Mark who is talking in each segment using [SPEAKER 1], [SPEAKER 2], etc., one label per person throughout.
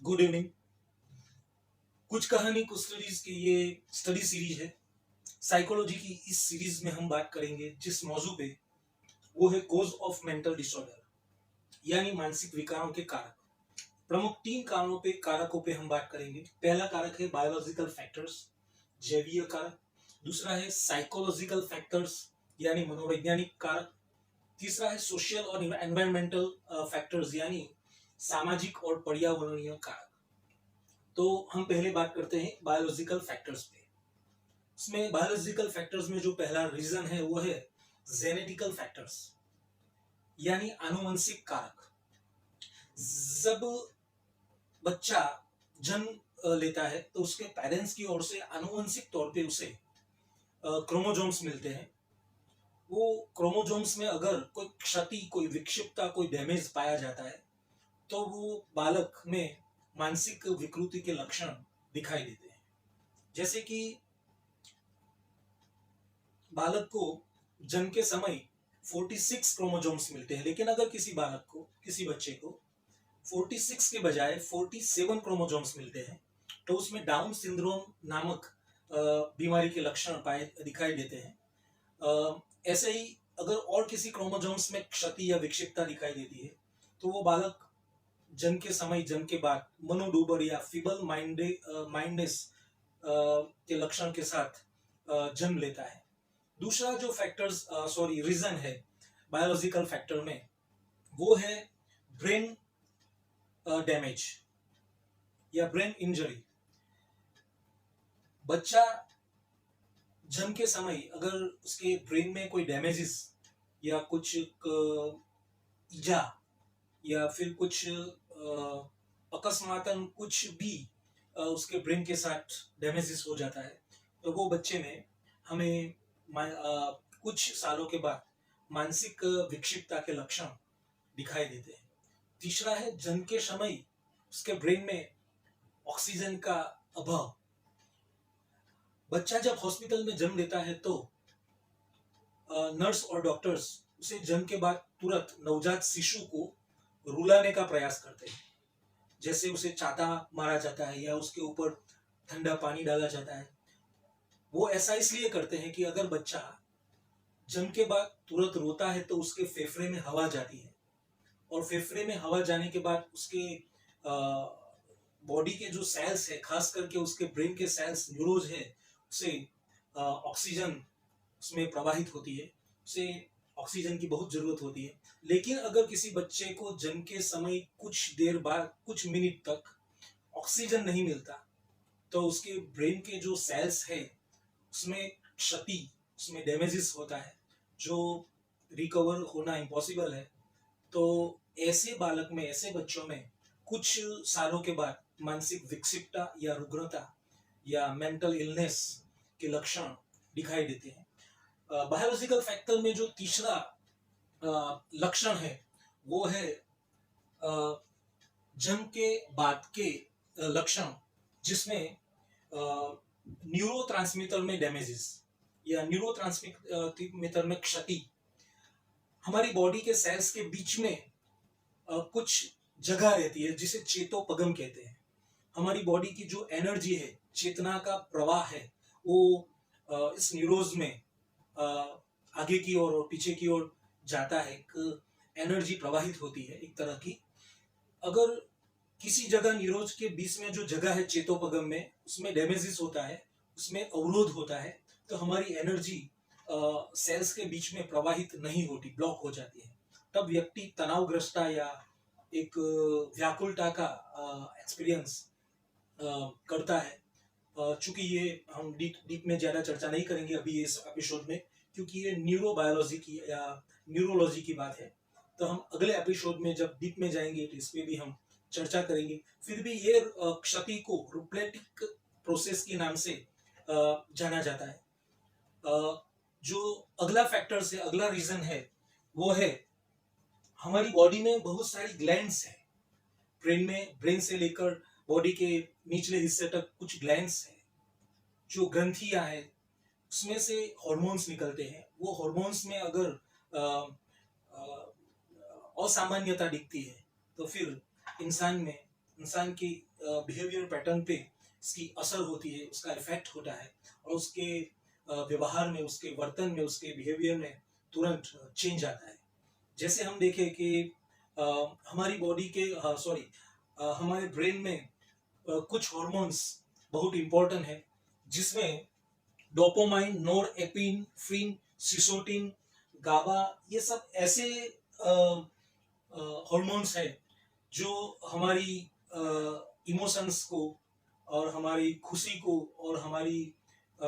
[SPEAKER 1] Good evening. कुछ कहानी कुछ स्टडीज की ये स्टडी सीरीज है। साइकोलॉजी की इस सीरीज में हम बात करेंगे जिस मौजू पे, वो है कोज ऑफ मेंटल डिसऑर्डर, यानी मानसिक विकारों के कारक। प्रमुख तीन कारकों पे हम बात करेंगे। पहला कारक है बायोलॉजिकल फैक्टर्स, जैवीय कारक। दूसरा है साइकोलॉजिकल फैक्टर्स, यानी मनोवैज्ञानिक कारक। तीसरा है सोशल और एनवायरमेंटल फैक्टर्स, यानी सामाजिक और पर्यावरणीय कारक। तो हम पहले बात करते हैं बायोलॉजिकल फैक्टर्स पे। इसमें बायोलॉजिकल फैक्टर्स में जो पहला रीजन है वो है जेनेटिकल फैक्टर्स, यानी आनुवंशिक कारक। जब बच्चा जन्म लेता है तो उसके पेरेंट्स की ओर से आनुवंशिक तौर पे उसे क्रोमोजोम्स मिलते हैं। वो क्रोमोजोम्स में अगर कोई क्षति, कोई विक्षिप्तता, कोई डैमेज पाया जाता है तो वो बालक में मानसिक विकृति के लक्षण दिखाई देते हैं। जैसे कि बालक को जन्म के समय 46 क्रोमोजोम्स मिलते हैं, लेकिन अगर किसी बालक को, किसी बच्चे को 46 के बजाय 47 क्रोमोजोम्स मिलते हैं तो उसमें डाउन सिंड्रोम नामक बीमारी के लक्षण दिखाई देते हैं। ऐसे ही अगर और किसी क्रोमोजोम्स में क्षति या विक्षिप्तता दिखाई देती है तो वो बालक जन्म के समय, जन्म के बाद मनोडूबर या फीबल माइंडनेस के लक्षण के साथ जन्म लेता है। दूसरा जो रीजन है बायोलॉजिकल फैक्टर में, वो है ब्रेन डैमेज या ब्रेन इंजरी। बच्चा जन्म के समय अगर उसके ब्रेन में कोई डैमेजेस या कुछ इजा या फिर कुछ अकस्मातन कुछ भी उसके ब्रेन के साथ डैमेजेस हो जाता है तो वो बच्चे में हमें कुछ सालों के बाद मानसिक विक्षिप्तता के लक्षण दिखाई देते हैं। तीसरा है जन्म के समय उसके ब्रेन में ऑक्सीजन का अभाव। बच्चा जब हॉस्पिटल में जन्म लेता है तो नर्स और डॉक्टर्स उसे जन्म के बाद तुरंत नवजात शिशु को रुलाने का प्रयास करते हैं। जैसे उसे चाटा मारा जाता है या उसके ऊपर ठंडा पानी डाला जाता है। वो ऐसा इसलिए करते हैं कि अगर बच्चा जन्म के बाद तुरंत रोता है तो उसके फेफड़े में हवा जाती है, और फेफड़े में हवा जाने के बाद उसके बॉडी के जो सेल्स है, खास करके उसके ब्रेन के सेल्स, न्यूरोज है, उसे ऑक्सीजन उसमें प्रवाहित होती है, उसे ऑक्सीजन की बहुत जरूरत होती है। लेकिन अगर किसी बच्चे को जन्म के समय कुछ देर बाद, कुछ मिनट तक ऑक्सीजन नहीं मिलता तो उसके ब्रेन के जो सेल्स है उसमें क्षति, उसमें डैमेजेस होता है जो रिकवर होना इम्पॉसिबल है। तो ऐसे बालक में, ऐसे बच्चों में कुछ सालों के बाद मानसिक विक्षिप्तता या रुग्णता या मेंटल इलनेस के लक्षण दिखाई देते हैं। बायोलॉजिकल फैक्टर में जो तीसरा लक्षण है वो है जन्म के बाद के लक्षण, जिसमें न्यूरोट्रांसमीटर में डैमेजेस या न्यूरोट्रांसमीटर में क्षति। हमारी बॉडी के सेल्स के बीच में कुछ जगह रहती है जिसे चेतोपगम कहते हैं। हमारी बॉडी की जो एनर्जी है, चेतना का प्रवाह है, वो इस न्यूरोज में आगे की ओर और पीछे की ओर जाता है। एक एनर्जी प्रवाहित होती है एक तरह की। अगर किसी जगह न्यूरोज के बीच में जो जगह है चेतोपगम में, उसमें डैमेजेस होता है, उसमें अवरोध होता है, तो हमारी एनर्जी सेल्स के बीच में प्रवाहित नहीं होती, ब्लॉक हो जाती है। तब व्यक्ति तनावग्रस्ता या एक व्याकुलता का एक्सपीरियंस करता है। चूंकि ये हम डीप में ज्यादा चर्चा नहीं करेंगे अभी इस एपिसोड में, क्योंकि ये न्यूरोबायोलॉजी की या न्यूरोलॉजी की बात है। तो हम अगले एपिसोड में जब डीप में जाएंगे तो इसमें भी हम चर्चा करेंगे। फिर भी ये क्षति को रूप्लेटिक प्रोसेस के नाम से जाना जाता है। जो अगला फैक्टर्स है, अगला रीजन है, वो है हमारी बॉडी में बहुत सारी ग्लैंड्स है। ब्रेन से लेकर बॉडी के निचले हिस्से तक कुछ ग्लैंड्स है, जो ग्रंथियां है, उसमें से हार्मोन्स निकलते हैं। वो हार्मोन्स में अगर असामान्यता दिखती है तो फिर इंसान की बिहेवियर पैटर्न पे इसकी असर होती है, उसका इफेक्ट होता है और उसके व्यवहार में, उसके वर्तन में, उसके बिहेवियर में तुरंत चेंज आता है। जैसे हम देखें कि हमारी बॉडी के सॉरी हमारे ब्रेन में कुछ हॉर्मोन्स बहुत इंपॉर्टेंट है, जिसमें डोपामाइन, नोरएपिनेफ्रिन, सिसोटिन, गाबा, ये सब ऐसे हॉर्मोन्स है जो हमारी इमोशंस को और हमारी खुशी को और हमारी अ,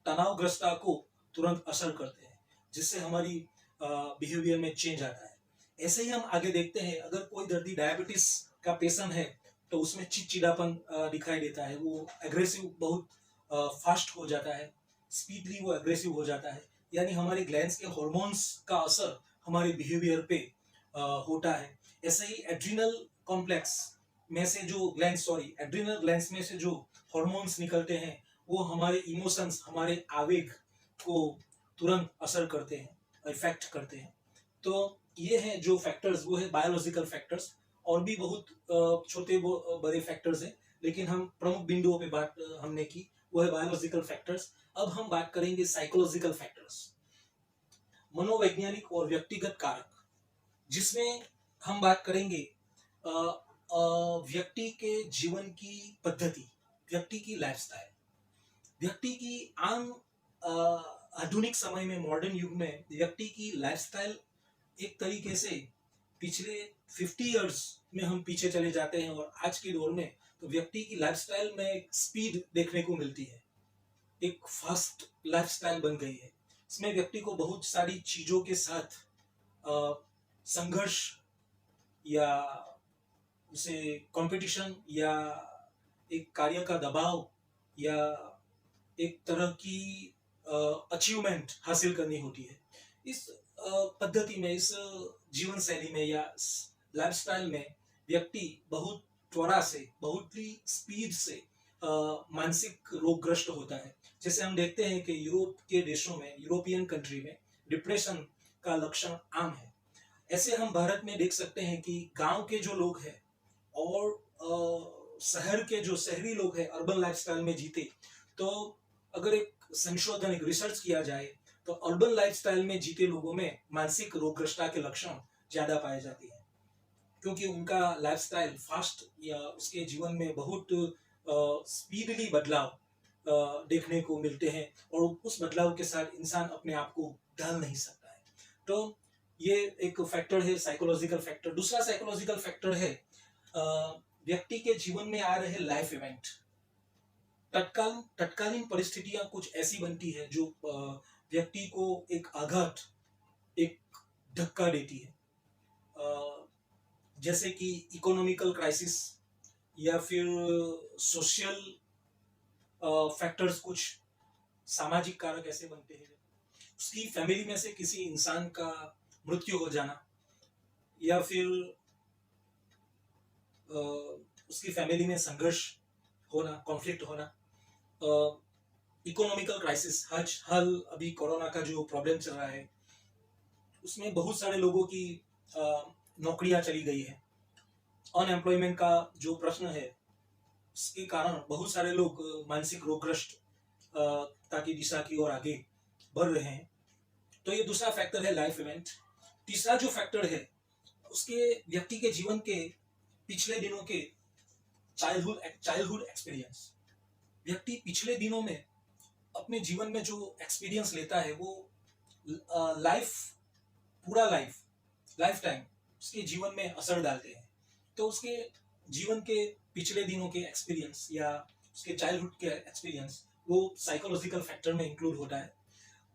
[SPEAKER 1] तनावग्रस्ता को तुरंत असर करते हैं, जिससे हमारी बिहेवियर में चेंज आता है। ऐसे ही हम आगे देखते हैं, अगर कोई दर्दी डायबिटीज का पेशेंट है तो उसमें चिड़चिड़ापन दिखाई देता है, वो एग्रेसिव बहुत फास्ट हो जाता है, स्पीडली वो एग्रेसिव हो जाता है, यानी हमारे ग्लैंड्स के हॉर्मोन्स का असर हमारे बिहेवियर पे होता है। ऐसे ही एड्रिनल कॉम्प्लेक्स में से जो ग्लैंड्स सॉरी एड्रिनल ग्लैंड्स में से जो हॉर्मोन्स निकलते हैं वो हमारे इमोशंस, हमारे आवेग को तुरंत असर करते हैं, इफेक्ट करते हैं। तो ये हैं जो फैक्टर्स, वो है बायोलॉजिकल फैक्टर्स। और भी बहुत छोटे बड़े फैक्टर्स हैं, लेकिन हम प्रमुख बिंदुओं पे बात हमने की, वो है बायोलॉजिकल फैक्टर्स। अब हम बात करेंगे साइकोलॉजिकल फैक्टर्स, मनोवैज्ञानिक और व्यक्तिगत कारक, जिसमें हम बात करेंगे व्यक्ति के जीवन की पद्धति, व्यक्ति की लाइफस्टाइल, व्यक्ति की आम आधुनिक समय में, मॉडर्न युग में व्यक्ति की लाइफस्टाइल एक तरीके से पिछले 50 इयर्स में हम पीछे चले जाते हैं और आज के दौर में तो व्यक्ति की लाइफस्टाइल में एक स्पीड देखने को मिलती है, एक फास्ट लाइफस्टाइल बन गई है। इसमें व्यक्ति को बहुत सारी चीजों के साथ संघर्ष या उसे कंपटीशन या एक कार्य का दबाव या एक तरह की अचीवमेंट हासिल करनी होती है। इस पद्धति में, इस जीवन शैली में या लाइफस्टाइल में व्यक्ति बहुत त्वरा से, बहुत ही स्पीड से मानसिक रोगग्रस्त होता है। जैसे हम देखते हैं कि यूरोप के देशों में, यूरोपियन कंट्री में डिप्रेशन का लक्षण आम है। ऐसे हम भारत में देख सकते हैं कि गांव के जो लोग हैं और शहर के जो शहरी लोग हैं, अर्बन लाइफस्टाइल में जीते, तो अगर एक संशोधन, एक रिसर्च किया जाए तो अर्बन लाइफस्टाइल में जीते लोगों में मानसिक रोगग्रस्तता के लक्षण ज्यादा पाए जाते हैं, क्योंकि उनका लाइफस्टाइल फास्ट या उसके जीवन में बहुत स्पीडली बदलाव देखने को मिलते हैं और उस बदलाव के साथ इंसान अपने आप को ढाल नहीं सकता है। तो ये एक फैक्टर है, साइकोलॉजिकल फैक्टर। दूसरा साइकोलॉजिकल फैक्टर है व्यक्ति के जीवन में आ रहे लाइफ इवेंट। तत्कालीन परिस्थितियां कुछ ऐसी बनती है जो व्यक्ति को एक आघात, एक धक्का देती है, जैसे कि इकोनॉमिकल क्राइसिस या फिर सोशल फैक्टर्स, कुछ सामाजिक कारक ऐसे बनते हैं, उसकी फैमिली में से किसी इंसान का मृत्यु हो जाना या फिर उसकी फैमिली में संघर्ष होना, कॉन्फ्लिक्ट होना, इकोनॉमिकल क्राइसिस, हाल अभी कोरोना का जो प्रॉब्लम चल रहा है उसमें बहुत सारे लोगों की नौकरियां चली गई है, अनएम्प्लॉयमेंट का जो प्रश्न है उसके कारण बहुत सारे लोग मानसिक रोगग्रस्त ताकि दिशा की ओर आगे बढ़ रहे हैं। तो ये दूसरा फैक्टर है, लाइफ इवेंट। तीसरा जो फैक्टर है उसके व्यक्ति के जीवन के पिछले दिनों के चाइल्डहुड एक्सपीरियंस। व्यक्ति पिछले दिनों में अपने जीवन में जो एक्सपीरियंस लेता है वो पूरा लाइफ टाइम उसके जीवन में असर डालते हैं। तो उसके जीवन के पिछले दिनों के एक्सपीरियंस या उसके चाइल्डहुड के एक्सपीरियंस वो साइकोलॉजिकल फैक्टर में इंक्लूड होता है।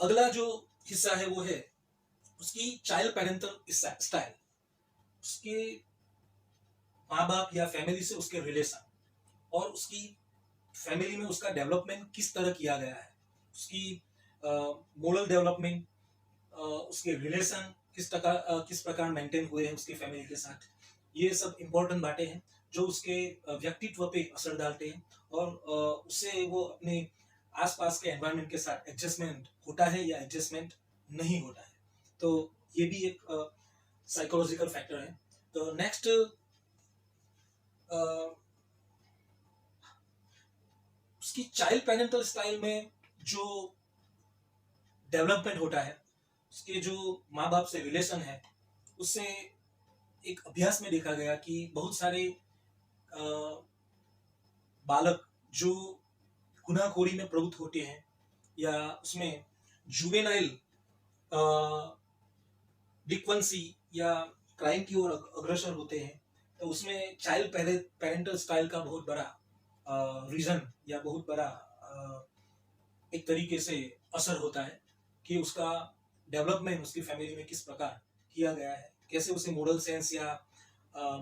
[SPEAKER 1] अगला जो हिस्सा है वो है उसकी चाइल्ड पेरेंटल स्टाइल, उसके माँ बाप या फैमिली से उसके रिलेशन और उसकी फैमिली में उसका डेवलपमेंट किस तरह किया गया है, उसकी मोरल डेवलपमेंट, उसके रिलेशन किस प्रकार मेंटेन हुए हैं उसकी फैमिली के साथ। ये सब इम्पोर्टेंट बातें हैं जो उसके व्यक्तित्व पे असर डालते हैं और उससे वो अपने आसपास के एनवायरनमेंट के साथ एडजस्टमेंट होता है या एडजस्टमेंट नहीं होता है। तो ये भी एक साइकोलॉजिकल फैक्टर है। तो नेक्स्ट उसकी चाइल्ड पेरेंटल स्टाइल में जो डेवलपमेंट होता है, उसके जो माँ बाप से रिलेशन है, उससे एक अभ्यास में देखा गया कि बहुत सारे अ, बालक जो गुनाहखोरी में प्रवृत्त होते हैं या उसमें जुवेनाइल डिक्वेंसी या क्राइम की ओर अग्रसर होते हैं, तो उसमें चाइल्ड पेरेंटल स्टाइल का बहुत बड़ा रीजन या बहुत बड़ा एक तरीके से असर होता है कि उसका डेवलपमेंट उसकी फैमिली में किस प्रकार किया गया है, कैसे उसे मोरल सेंस या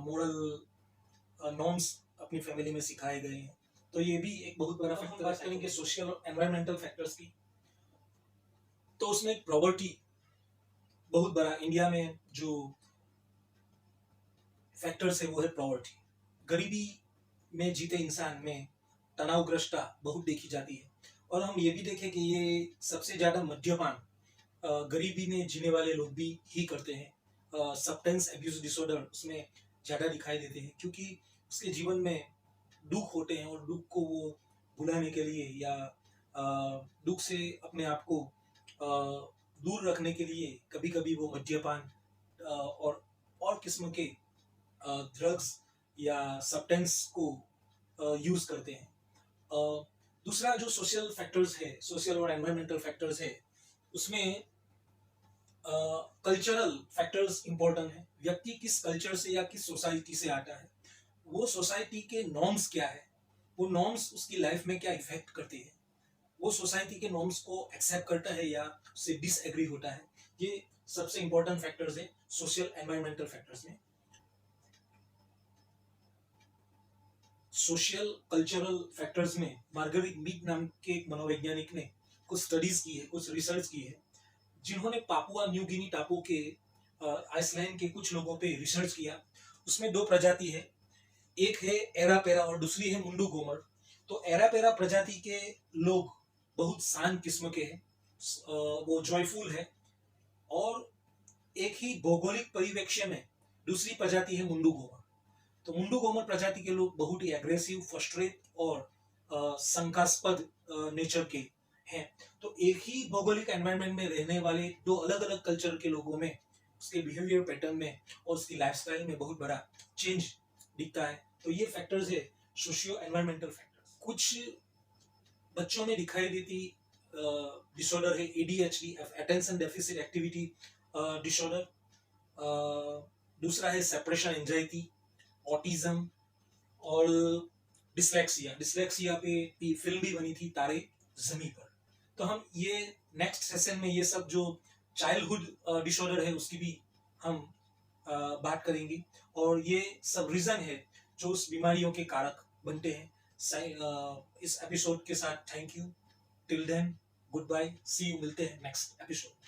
[SPEAKER 1] मोरल नॉर्म्स अपनी फैमिली में सिखाए गए हैं। तो ये भी एक बहुत बड़ा फैक्टर है। बात करेंगे सोशल और एनवायरमेंटल फैक्टर्स की, तो उसमें प्रॉपर्टी बहुत बड़ा इंडिया में जो फैक्टर्स है वो है प्रॉपर्टी। गरीबी में जीते इंसान में तनावग्रस्ता बहुत देखी जाती है, और हम ये भी देखें कि ये सबसे ज्यादा मद्यपान गरीबी में जीने वाले लोग भी ही करते हैं। सब्सटेंस एब्यूज डिसऑर्डर उसमें ज्यादा दिखाई देते हैं, क्योंकि उसके जीवन में दुख होते हैं और दुख को वो भुलाने के लिए या दुख से अपने आप को दूर रखने के लिए कभी कभी वो मद्यपान और किस्म के ड्रग्स या सब्सटेंस को यूज करते हैं। दूसरा जो सोशल फैक्टर्स है, सोशल और एनवायरमेंटल फैक्टर्स है, उसमें कल्चरल फैक्टर्स इंपॉर्टेंट है। व्यक्ति किस कल्चर से या किस सोसाइटी से आता है, वो सोसाइटी के नॉर्म्स क्या है, वो नॉर्म्स उसकी लाइफ में क्या इफेक्ट करते हैं, वो सोसाइटी के नॉर्म्स को एक्सेप्ट करता है या उससे डिसएग्री होता है। ये सबसे इंपॉर्टेंट फैक्टर्स है सोशल एनवायरमेंटल फैक्टर्स में। सोशल कल्चरल फैक्टर्स में मार्गरेट मीड नाम के एक मनोवैज्ञानिक ने कुछ स्टडीज की है, कुछ रिसर्च की है, जिन्होंने पापुआ न्यू गिनी टापू के आइसलैंड के कुछ लोगों पे रिसर्च किया। उसमें दो प्रजाति है, एक है एरापेरा और दूसरी है मुंडू गोमर। तो एरापेरा प्रजाति के लोग बहुत शांत किस्म के हैं, वो जॉयफुल है, और एक ही भौगोलिक परिवेक्ष्य में दूसरी प्रजाति है मुंडू गोमर। तो मुंडू गोमर प्रजाति के लोग बहुत ही एग्रेसिव, फ्रस्ट्रेट और शंकास्पद नेचर के हैं। तो एक ही भौगोलिक एनवायरनमेंट में रहने वाले दो अलग अलग कल्चर के लोगों में उसके बिहेवियर पैटर्न में और उसकी लाइफस्टाइल में बहुत बड़ा चेंज दिखता है। तो ये फैक्टर्स है सोशियो एनवायरमेंटल फैक्टर्स। कुछ बच्चों में दिखाई देती डिसऑर्डर है ADHD, attention deficit activity disorder. दूसरा है सेपरेशन एंजाइटी, ऑटिज्म और डिसलेक्सिया। डिसलेक्सिया पे फिल्म भी बनी थी तारे जमी पर। तो हम ये नेक्स्ट सेशन में ये सब जो चाइल्डहुड डिसऑर्डर है उसकी भी हम बात करेंगे, और ये सब रीजन है जो उस बीमारियों के कारक बनते हैं। इस एपिसोड के साथ thank you, till then goodbye, see you, मिलते हैं नेक्स्ट एपिसोड।